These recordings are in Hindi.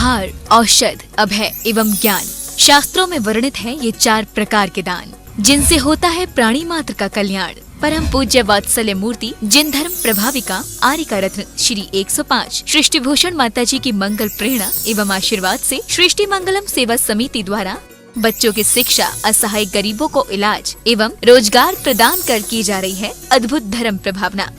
आहार, औषध, अभय एवं ज्ञान। शास्त्रों में वर्णित है ये 4 प्रकार के दान, जिनसे होता है प्राणी मात्र का कल्याण। परम पूज्य वात्सल्य मूर्ति जिन धर्म प्रभाविका आर्यिका रत्न श्री 105 सृष्टि भूषण माता जी की मंगल प्रेरणा एवं आशीर्वाद से सृष्टि मंगलम सेवा समिति द्वारा बच्चों की शिक्षा, असहाय गरीबों को इलाज एवं रोजगार प्रदान कर की जा रही है अद्भुत धर्म प्रभावना।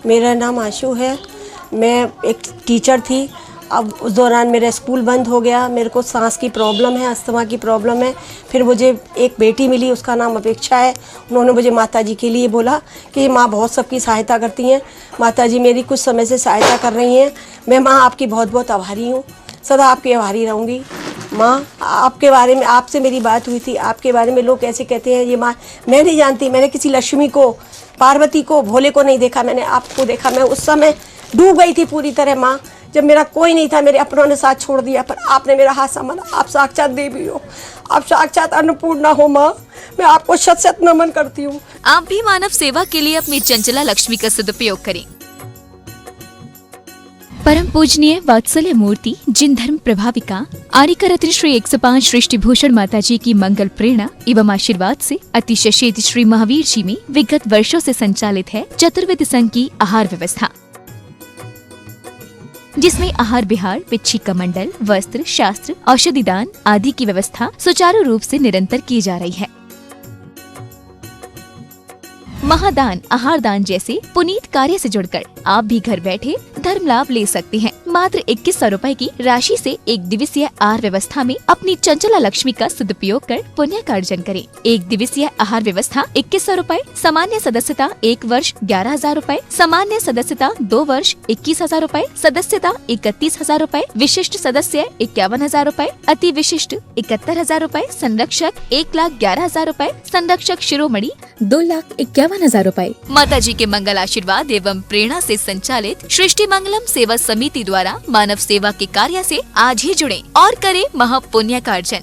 मेरा नाम आशु है। मैं एक टीचर थी। अब उस दौरान मेरा स्कूल बंद हो गया। मेरे को सांस की प्रॉब्लम है, अस्थमा की प्रॉब्लम है। फिर मुझे एक बेटी मिली, उसका नाम अपेक्षा है। उन्होंने मुझे माताजी के लिए बोला कि माँ बहुत सबकी सहायता करती हैं, माताजी मेरी कुछ समय से सहायता कर रही हैं। मैं माँ आपकी बहुत बहुत आभारी हूँ, सदा आपकी आभारी रहूँगी। माँ आपके बारे में, आपसे मेरी बात हुई थी, आपके बारे में लोग कैसे कहते हैं ये माँ, मैं नहीं जानती। मैंने किसी लक्ष्मी को, पार्वती को, भोले को नहीं देखा, मैंने आपको देखा। मैं उस समय डूब गई थी पूरी तरह माँ, जब मेरा कोई नहीं था, मेरे अपनों ने साथ छोड़ दिया, पर आपने मेरा हाथ संभाला। आप साक्षात देवी हो, आप साक्षात अन्नपूर्णा हो माँ, मैं आपको शत शत नमन करती हूँ। आप भी मानव सेवा के लिए अपनी चंचला लक्ष्मी का सदुपयोग करें। परम पूजनीय वात्सल्य मूर्ति जिन धर्म प्रभाविका आर्यिका रत्न श्री 105 सृष्टि भूषण माता जी की मंगल प्रेरणा एवं आशीर्वाद से अतिशय शीत श्री महावीर जी में विगत वर्षों से संचालित है चतुर्विध संघ की आहार व्यवस्था, जिसमें आहार विहार, पिच्छी कमंडल, वस्त्र, शास्त्र, औषधि दान आदि की व्यवस्था सुचारू रूप से निरंतर की जा रही है। महादान, आहार दान जैसे पुनीत कार्य से जुड़कर आप भी घर बैठे धर्म लाभ ले सकते हैं। मात्र 2100 रुपए की राशि से एक दिवसीय आहार व्यवस्था में अपनी चंचला लक्ष्मी का सदुपयोग कर पुण्य का अर्जन करें। एक दिवसीय आहार व्यवस्था 2100 रुपए, सामान्य सदस्यता 1 वर्ष 11,000 रुपए, सामान्य सदस्यता 2 वर्ष 21,000 रुपए, सदस्यता 31,000 रुपए, विशिष्ट सदस्य 51,000 रुपए, अति विशिष्ट 71,000 रुपए, संरक्षक 1,11,000 रुपए, संरक्षक शिरोमणि 2,51,000 रुपए। माता जी के मंगल आशीर्वाद एवं प्रेरणा से संचालित सृष्टि मंगलम सेवा समिति द्वारा मानव सेवा के कार्य से आज ही जुड़ें और करें महापुण्य का अर्जन।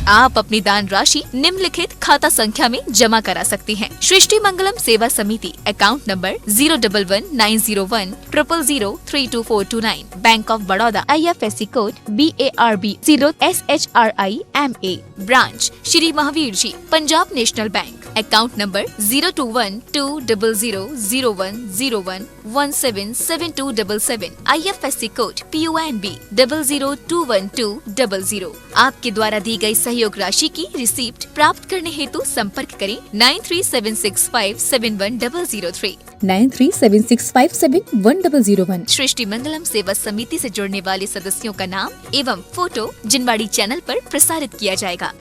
आप अपनी दान राशि निम्नलिखित खाता संख्या में जमा करा सकते हैं। सृष्टि Mangalam Seva Samiti, account number 0119010003249, bank of Baroda, IFSC code BARB 0SHRIMA, branch Shri Mahavir ji, Punjab national bank, account number 021200001177277, IFSC code PONB 0021200। आपके द्वारा दी गई सहयोग राशि की रिसीप्ट प्राप्त करने हेतु संपर्क करें 9376571003 9376571001। सृष्टि मंगलम सेवा समिति से जुड़ने वाले सदस्यों का नाम एवं फोटो जिनवाड़ी चैनल पर प्रसारित किया जाएगा।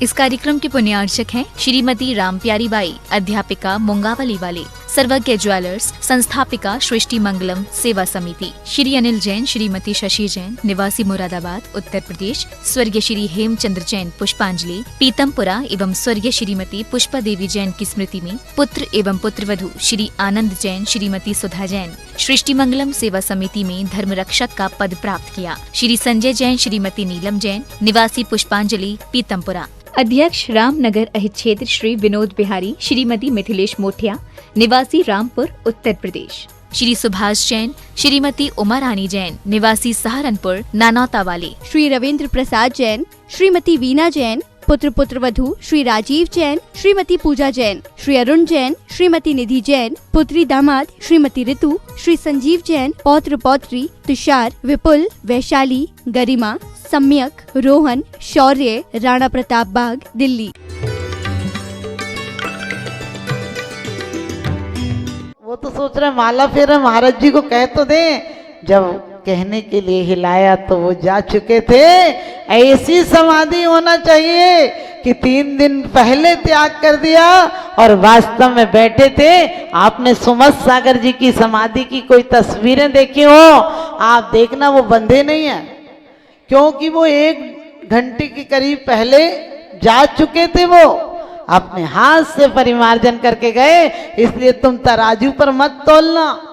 इस कार्यक्रम के पुण्यार्चक हैं श्रीमती रामप्यारी बाई, अध्यापिका मुंगावली वाले, सर्वज्ञ ज्वेलर्स, संस्थापिका सृष्टि मंगलम सेवा समिति, श्री अनिल जैन, श्रीमती शशि जैन, निवासी मुरादाबाद उत्तर प्रदेश, स्वर्गीय श्री हेमचंद्र जैन पुष्पांजलि पीतमपुरा एवं स्वर्गीय श्रीमती पुष्पा देवी जैन की स्मृति में पुत्र एवं पुत्रवधू श्री आनंद जैन, श्रीमती सुधा जैन सृष्टि मंगलम सेवा समिति में धर्म रक्षक का पद प्राप्त किया। श्री संजय जैन, श्रीमती नीलम जैन, निवासी पुष्पांजलि पीतमपुरा। अध्यक्ष रामनगर अहित क्षेत्र श्री विनोद बिहारी, श्रीमती मिथिलेश मोठिया, निवासी रामपुर उत्तर प्रदेश। श्री सुभाष जैन, श्रीमती उमा रानी जैन, निवासी सहारनपुर नानौता वाले। श्री रविंद्र प्रसाद जैन, श्रीमती वीना जैन, पुत्र पुत्रवधू श्री राजीव जैन, श्रीमती पूजा जैन, श्री अरुण जैन, श्रीमती निधि जैन, पुत्री दामाद श्रीमती ऋतु, श्री संजीव जैन, पौत्र पौत्री तुषार, विपुल, वैशाली, गरिमा, सम्यक, रोहन, शौर्य, राणा प्रताप बाग, दिल्ली। वो तो सोच रहे माला फेरा महाराज जी को कह तो दे, जब कहने के लिए हिलाया तो वो जा चुके थे। ऐसी समाधि होना चाहिए कि 3 दिन पहले त्याग कर दिया और वास्तव में बैठे थे। आपने सुमत सागर जी की समाधि की कोई तस्वीरें देखी हो, आप देखना वो बंधे नहीं है, क्योंकि वो 1 घंटे के करीब पहले जा चुके थे। वो अपने हाथ से परिमार्जन करके गए, इसलिए तुम तराजू पर मत तोलना।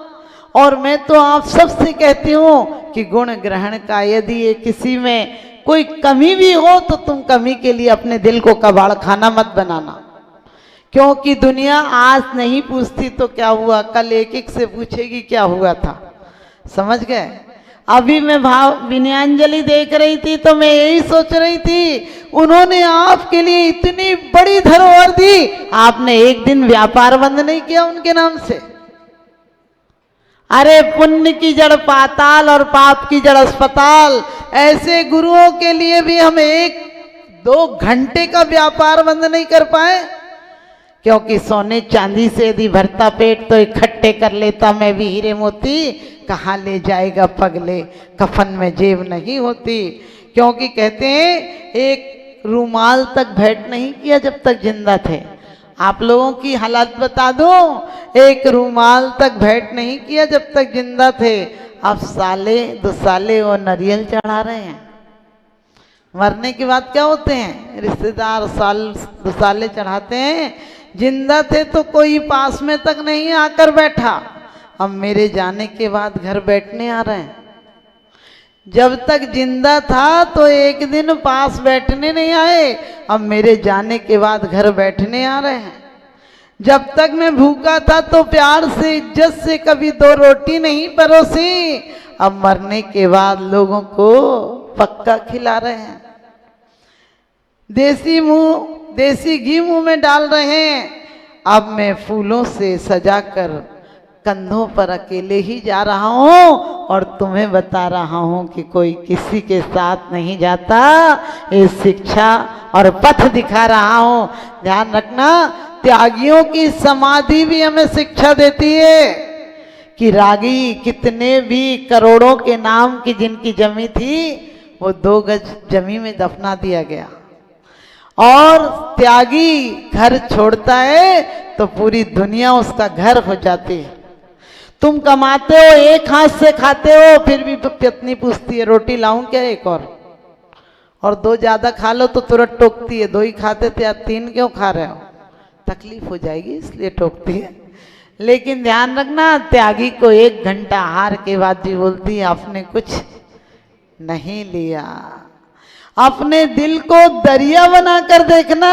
और मैं तो आप सबसे कहती हूँ कि गुण ग्रहण का यदि ये किसी में कोई कमी भी हो तो तुम कमी के लिए अपने दिल को कबाड़ खाना मत बनाना, क्योंकि दुनिया आज नहीं पूछती तो क्या हुआ, कल एक एक से पूछेगी क्या हुआ था। समझ गए? अभी मैं भाव विनयांजलि देख रही थी तो मैं यही सोच रही थी, उन्होंने आपके लिए इतनी बड़ी धरोहर दी, आपने एक दिन व्यापार बंद नहीं किया उनके नाम से। अरे पुण्य की जड़ पाताल और पाप की जड़ अस्पताल, ऐसे गुरुओं के लिए भी हम 1-2 घंटे का व्यापार बंद नहीं कर पाए, क्योंकि सोने चांदी से यदि भरता पेट तो इकट्ठे कर लेता मैं भी हीरे मोती, कहाँ ले जाएगा पगले, कफन में जेब नहीं होती। क्योंकि कहते हैं एक रूमाल तक भेंट नहीं किया जब तक जिंदा थे। आप लोगों की हालत बता दूं, एक रूमाल तक भेंट नहीं किया जब तक जिंदा थे। अब साले 2 साले और नारियल चढ़ा रहे हैं। मरने के बाद क्या होते हैं, रिश्तेदार 2 साले चढ़ाते हैं। जिंदा थे तो कोई पास में तक नहीं आकर बैठा, अब मेरे जाने के बाद घर बैठने आ रहे हैं। जब तक जिंदा था तो एक दिन पास बैठने नहीं आए, अब मेरे जाने के बाद घर बैठने आ रहे हैं। जब तक मैं भूखा था तो प्यार से इज्जत से कभी 2 रोटी नहीं परोसी, अब मरने के बाद लोगों को पक्का खिला रहे हैं। देसी घी मुंह में डाल रहे हैं। अब मैं फूलों से सजाकर कंधों पर अकेले ही जा रहा हूँ और तुम्हें बता रहा हूँ कि कोई किसी के साथ नहीं जाता। ये शिक्षा और पथ दिखा रहा हूँ। ध्यान रखना, त्यागियों की समाधि भी हमें शिक्षा देती है कि रागी कितने भी करोड़ों के नाम की जिनकी जमी थी वो 2 गज जमी में दफना दिया गया। और त्यागी घर छोड़ता है तो पूरी दुनिया उसका घर हो जाती है। तुम कमाते हो, एक हाथ से खाते हो, फिर भी पत्नी पूछती है रोटी लाऊं क्या एक और 2 ज्यादा खा लो तो तुरंत टोकती है, 2 ही खाते थे, 3 क्यों खा रहे हो, तकलीफ हो जाएगी इसलिए टोकती है। लेकिन ध्यान रखना, त्यागी को 1 घंटा हार के बाद भी बोलती है आपने कुछ नहीं लिया। अपने दिल को दरिया बनाकर देखना।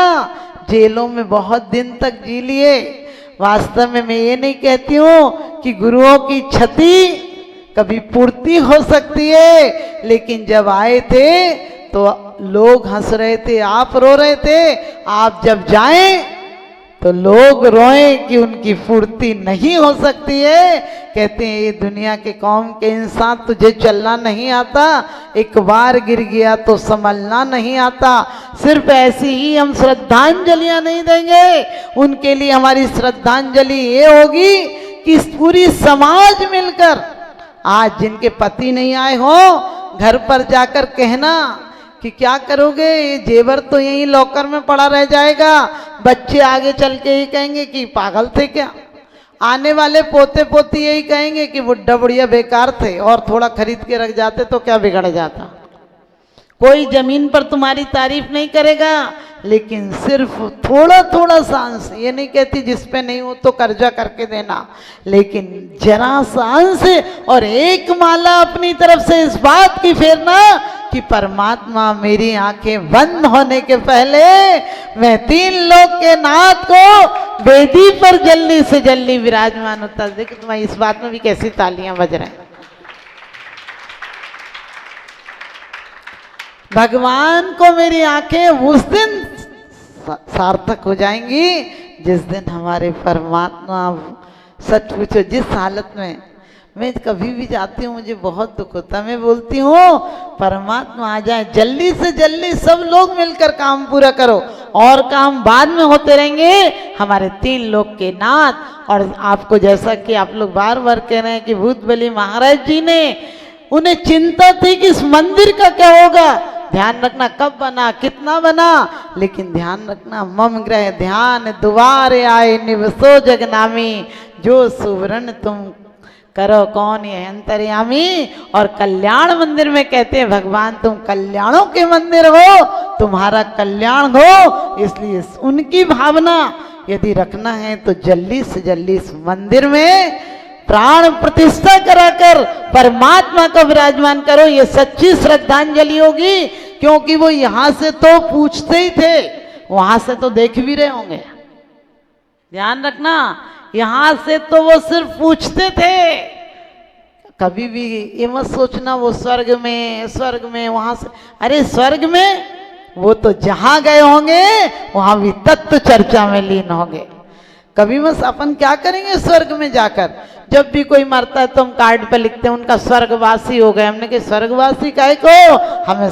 जेलों में बहुत दिन तक जी लिए। वास्तव में मैं ये नहीं कहती हूँ कि गुरुओं की क्षति कभी पूर्ति हो सकती है, लेकिन जब आए थे तो लोग हंस रहे थे, आप रो रहे थे। आप जब जाएं तो लोग रोएं कि उनकी पूर्ति नहीं हो सकती है। कहते हैं ये दुनिया के कौम के इंसान, तुझे चलना नहीं आता, एक बार गिर गया तो संभलना नहीं आता। सिर्फ ऐसी ही हम श्रद्धांजलियां नहीं देंगे, उनके लिए हमारी श्रद्धांजलि ये होगी कि पूरी समाज मिलकर, आज जिनके पति नहीं आए हो घर पर जाकर कहना कि क्या करोगे, ये जेवर तो यहीं लॉकर में पड़ा रह जाएगा। बच्चे आगे चल के ही कहेंगे कि पागल थे क्या, आने वाले पोते पोती यही कहेंगे कि बुढ़ा बुढ़िया बेकार थे, और थोड़ा खरीद के रख जाते तो क्या बिगड़ जाता। कोई जमीन पर तुम्हारी तारीफ नहीं करेगा, लेकिन सिर्फ थोड़ा थोड़ा सांस, ये नहीं कहती जिस पे नहीं हो तो कर्जा करके देना, लेकिन जरा सांस और एक माला अपनी तरफ से इस बात की फेरना कि परमात्मा मेरी आंखें बंद होने के पहले मैं 3 लोक के नाथ को वेदी पर जल्दी से जल्दी विराजमान होता। देखो तुम्हारी इस बात में भी कैसी तालियां बज रहे हैं। भगवान को मेरी आंखें उस दिन सार्थक हो जाएंगी जिस दिन हमारे परमात्मा सच पूछो। जिस हालत में मैं कभी भी जाती हूँ मुझे बहुत दुख होता है, मैं बोलती हूँ परमात्मा आ जाए जल्दी से जल्दी, सब लोग मिलकर काम पूरा करो और काम बाद में होते रहेंगे। हमारे 3 लोक के नाथ, और आपको जैसा कि आप लोग बार बार कह रहे हैं कि भूत बलि महाराज जी ने, उन्हें चिंता थी कि इस मंदिर का क्या होगा। ध्यान रखना कब बना, कितना बना, लेकिन ध्यान रखना मम ग्रह ध्यान दुआरे आए निवसो जगनामी, जो सुवर्ण तुम करो कौन ये अंतर्यामी। और कल्याण मंदिर में कहते हैं भगवान तुम कल्याणों के मंदिर हो, तुम्हारा कल्याण हो, इसलिए उनकी भावना यदि रखना है तो जल्दी से जल्दी इस मंदिर में प्राण प्रतिष्ठा कराकर परमात्मा को विराजमान करो। ये सच्ची श्रद्धांजलि होगी, क्योंकि वो यहाँ से तो पूछते ही थे, वहां से तो देख भी रहे होंगे। ध्यान रखना, यहां से तो वो सिर्फ पूछते थे। कभी भी ये मत सोचना वो स्वर्ग में वहां से, अरे स्वर्ग में वो तो जहां गए होंगे वहां भी तत्व चर्चा में लीन होंगे। कभी मत अपन क्या करेंगे स्वर्ग में जाकर, जब भी कोई मरता है तो हम कार्ड पे लिखते हैं उनका स्वर्गवासी हो गए। हमने कहा स्वर्गवासी काहे को, हमें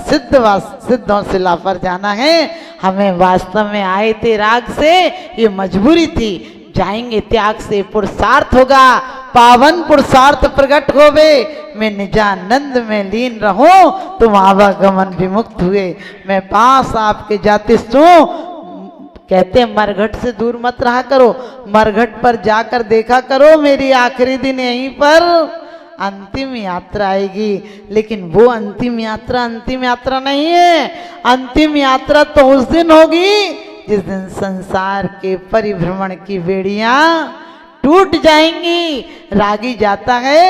सिद्धों से लापर जाना है, हमें वास्तव में आए थे राग से, ये मजबूरी थी, जाएंगे त्याग से, पुरुषार्थ होगा, पावन पुरुषार्थ प्रकट होवे, मैं निजानंद में लीन रहूं, तुम आवागमन विमुक्त हुए, मैं पास आपके जाते सो। कहते हैं मरघट से दूर मत रहा करो, मरघट पर जाकर देखा करो मेरी आखिरी दिन यहीं पर अंतिम यात्रा आएगी। लेकिन वो अंतिम यात्रा नहीं है, अंतिम यात्रा तो उस दिन होगी जिस दिन संसार के परिभ्रमण की बेड़ियां टूट जाएंगी। रागी जाता है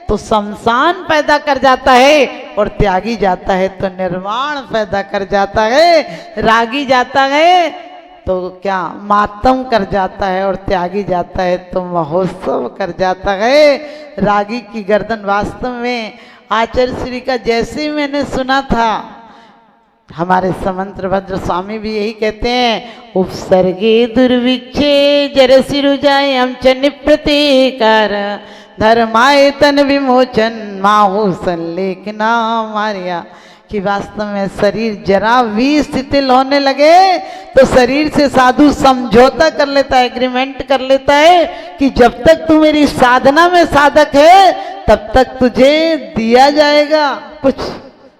तो शमशान पैदा कर जाता है और त्यागी जाता है तो निर्वाण पैदा कर जाता है। रागी जाता है तो क्या मातम कर जाता है और त्यागी जाता है तो महोत्सव कर जाता है। रागी की गर्दन वास्तव में आचार्य श्री का जैसे ही मैंने सुना था, हमारे समंत्र भद्र स्वामी भी यही कहते हैं, उपसर्गे दुर्विक्षे जर सिरुजाय हम च निप्रतीकार धर्माय तन विमोचन माहु संलेखना मारिया। कि वास्तव में शरीर जरा भी शिथिल होने लगे तो शरीर से साधु समझौता कर लेता है, एग्रीमेंट कर लेता है कि जब तक तू मेरी साधना में साधक है तब तक तुझे दिया जाएगा कुछ।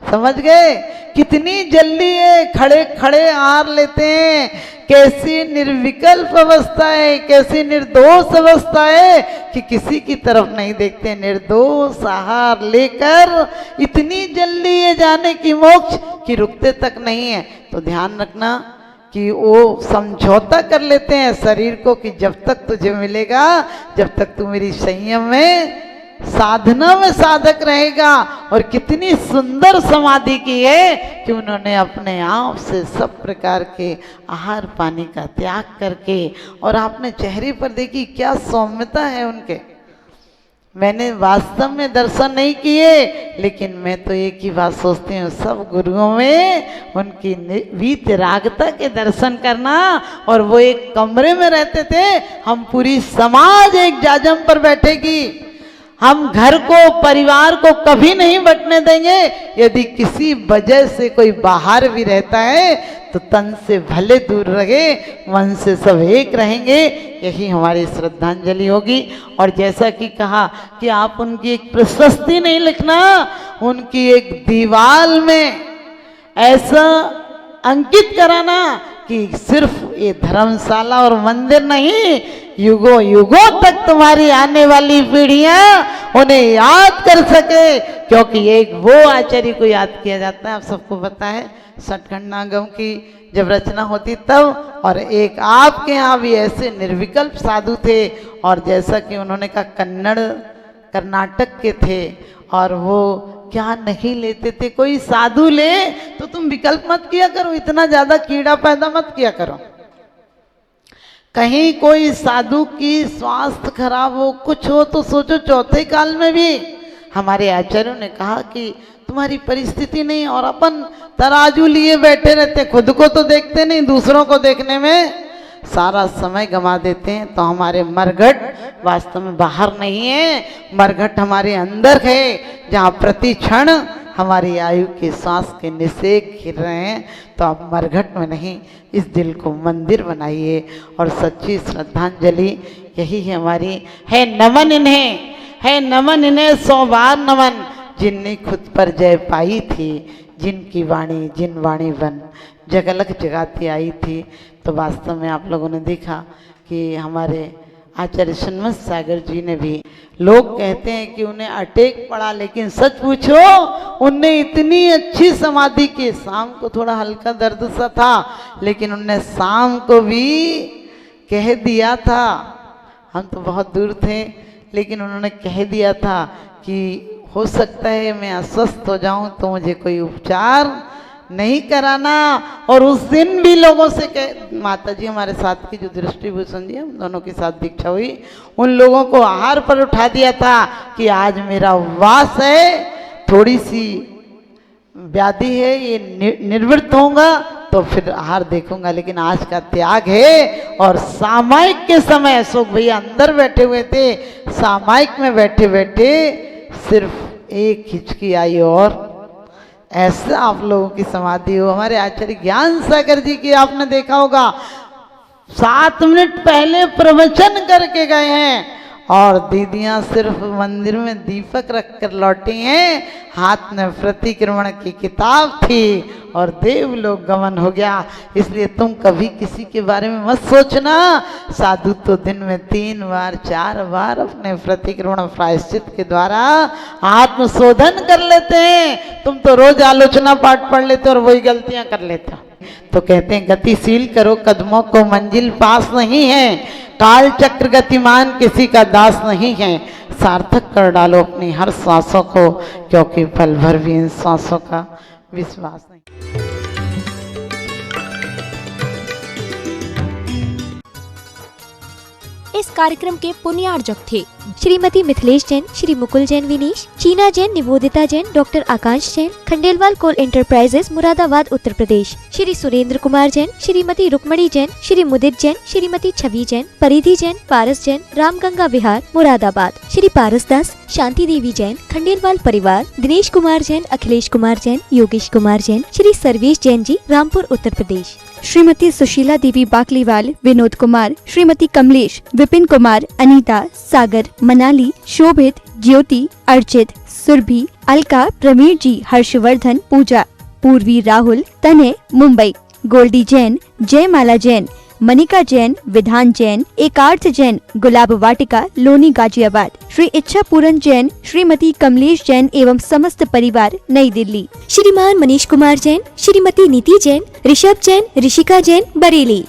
समझ गए कितनी जल्दी ये खड़े खड़े आहार लेते हैं, कैसी निर्विकल्प अवस्था है, कैसी निर्दोष अवस्था है कि किसी की तरफ नहीं देखते, निर्दोष आहार लेकर इतनी जल्दी ये जाने की मोक्ष कि रुकते तक नहीं है। तो ध्यान रखना कि वो समझौता कर लेते हैं शरीर को कि जब तक तुझे मिलेगा, जब तक तू मेरी संयम में साधना में साधक रहेगा। और कितनी सुंदर समाधि की है कि उन्होंने अपने आप से सब प्रकार के आहार पानी का त्याग करके, और आपने चेहरे पर देखी क्या सौम्यता है उनके। मैंने वास्तव में दर्शन नहीं किए, लेकिन मैं तो एक ही बात सोचती हूँ, सब गुरुओं में उनकी वीतरागता के दर्शन करना। और वो एक कमरे में रहते थे, हम पूरी समाज एक जाजम पर बैठेगी, हम घर को परिवार को कभी नहीं बंटने देंगे। यदि किसी वजह से कोई बाहर भी रहता है तो तन से भले दूर रहे, मन से सब एक रहेंगे, यही हमारी श्रद्धांजलि होगी। और जैसा कि कहा कि आप उनकी एक प्रशस्ति नहीं लिखना, उनकी एक दीवार में ऐसा अंकित कराना कि सिर्फ ये धर्मशाला और मंदिर नहीं, युगों युगों तक तुम्हारी आने वाली पीढ़ियां उन्हें याद कर सके। क्योंकि एक वो आचार्य को याद किया जाता है, आप सबको पता है, सठखंडागम की जब रचना होती तब। और एक आपके यहाँ भी ऐसे निर्विकल्प साधु थे, और जैसा कि उन्होंने कहा कर्नाटक के थे, और वो क्या नहीं लेते थे, कोई साधु ले तो तुम विकल्प मत किया करो, इतना ज्यादा कीड़ा पैदा मत किया करो। कहीं कोई साधु की स्वास्थ्य खराब हो, कुछ हो तो सोचो चौथे काल में भी हमारे आचार्यों ने कहा कि तुम्हारी परिस्थिति नहीं, और अपन तराजू लिए बैठे रहते, खुद को तो देखते नहीं, दूसरों को देखने में सारा समय गंवा देते हैं। तो हमारे मरघट वास्तव में बाहर नहीं है, मरघट हमारे अंदर है, जहाँ प्रति क्षण हमारी आयु के सांस के निषेक खिल रहे हैं। तो आप मरघट में नहीं, इस दिल को मंदिर बनाइए। और सच्ची श्रद्धांजलि यही है हमारी, है नमन इन्हें, है नमन इन्हें 100 बार नमन, जिनने खुद पर जय पाई थी, जिनकी वाणी जिन वाणी बन जगलक जगाती आई थी। तो वास्तव में आप लोगों ने देखा कि हमारे आचार्य सन्मत सागर जी ने भी, लोग कहते हैं कि उन्हें अटैक पड़ा, लेकिन सच पूछो उनने इतनी अच्छी समाधि की, शाम को थोड़ा हल्का दर्द सा था, लेकिन उनने शाम को भी कह दिया था, हम तो बहुत दूर थे, लेकिन उन्होंने कह दिया था कि हो सकता है मैं अस्वस्थ हो जाऊं तो मुझे कोई उपचार नहीं कराना। और उस दिन भी लोगों से माता जी हमारे साथ की जो दृष्टिभूषण जी, हम दोनों के साथ दीक्षा हुई, उन लोगों को आहार पर उठा दिया था कि आज मेरा उपवास है, थोड़ी सी व्याधि है, ये निवृत्त होगा तो फिर आहार देखूंगा, लेकिन आज का त्याग है। और सामायिक के समय अशोक भैया अंदर बैठे हुए थे, सामायिक में बैठे बैठे सिर्फ एक हिचकी आई और ऐसा आप लोगों की समाधि हो। हमारे आचार्य ज्ञान सागर जी की आपने देखा होगा, 7 मिनट पहले प्रवचन करके गए हैं और दीदियां सिर्फ मंदिर में दीपक रखकर लौटी हैं, हाथ में प्रतिक्रमण की किताब थी और देवलोक गमन हो गया। इसलिए तुम कभी किसी के बारे में मत सोचना। साधु तो दिन में 3 बार 4 बार अपने प्रतिक्रमण प्रायश्चित के द्वारा आत्मशोधन कर लेते हैं। तुम तो रोज आलोचना पाठ पढ़ लेते हो और वही गलतियां कर लेते हो। तो कहते हैं गतिशील करो कदमों को, मंजिल पास नहीं है, काल चक्र गतिमान किसी का दास नहीं है। सार्थक कर डालो अपनी हर सांसों को, क्योंकि पल भर भी इन सांसों का विश्वास नहीं। इस कार्यक्रम के पुण्यार्जक थे श्रीमती मिथिलेश जैन, श्री मुकुल जैन विनीश, चीना जैन, निवोदिता जैन, डॉक्टर आकांश जैन, खंडेलवाल कोल एंटरप्राइजेस मुरादाबाद उत्तर प्रदेश, श्री सुरेंद्र कुमार जैन, श्रीमती रुक्मणी जैन, श्री मुदित जैन, श्रीमती छवि जैन, परिधि जैन, पारस जैन, रामगंगा विहार मुरादाबाद, श्री पारस दास, शांति देवी जैन, खंडेलवाल परिवार, दिनेश कुमार जैन, अखिलेश कुमार जैन, योगेश कुमार जैन, श्री सर्वेश जैन जी, रामपुर उत्तर प्रदेश, श्रीमती सुशीला देवी बाकलीवाल, विनोद कुमार, श्रीमती कमलेश, विपिन कुमार, अनीता, सागर, मनाली, शोभित, ज्योति, अर्चित, सुरभि, अलका, प्रवीण जी, हर्षवर्धन, पूजा, पूर्वी, राहुल, तने, मुंबई, गोल्डी जैन, जयमाला जैन, मनिका जैन, विधान जैन, एकार्थ जैन, गुलाब वाटिका, लोनी, गाजियाबाद, श्री इच्छा पूरन जैन, श्रीमती कमलेश जैन एवं समस्त परिवार, नई दिल्ली, श्रीमान मनीष कुमार जैन, श्रीमती नीति जैन, ऋषभ जैन, ऋषिका जैन, बरेली।